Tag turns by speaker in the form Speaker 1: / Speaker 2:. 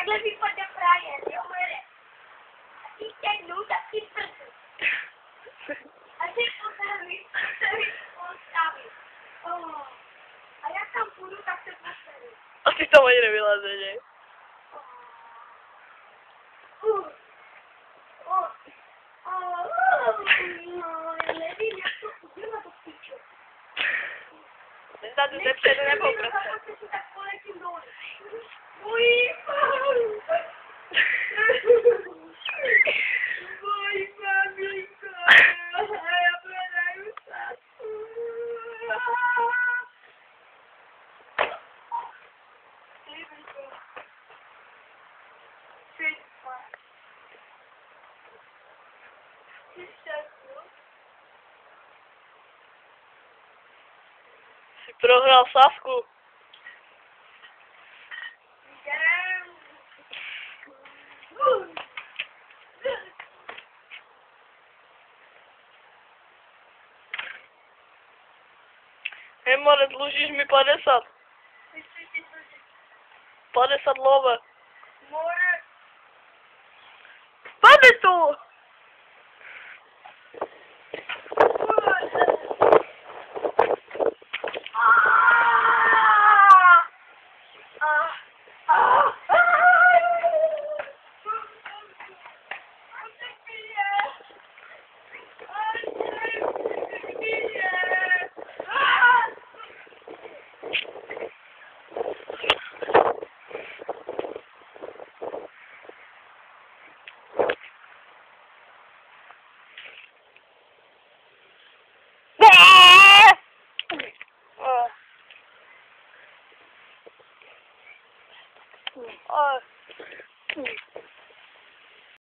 Speaker 1: takhle vypadne frajer, jo, jede. I těhnu, tak si prsu. A ty postavit, postavit. A jak tam půjdu, tak se postavit.
Speaker 2: A ty tam ani nevyleze, že?
Speaker 1: Nevím, jak to udělat do píču.
Speaker 2: Zda tu zepředu nebo prostě.
Speaker 1: Tak poletím dolů. Mojí maminko, já prodaju sásku.
Speaker 2: Jsi prohrál sázku. Hej, more, dlužíš mi 50. 50 love.
Speaker 1: More.
Speaker 2: Padni tu! Oh.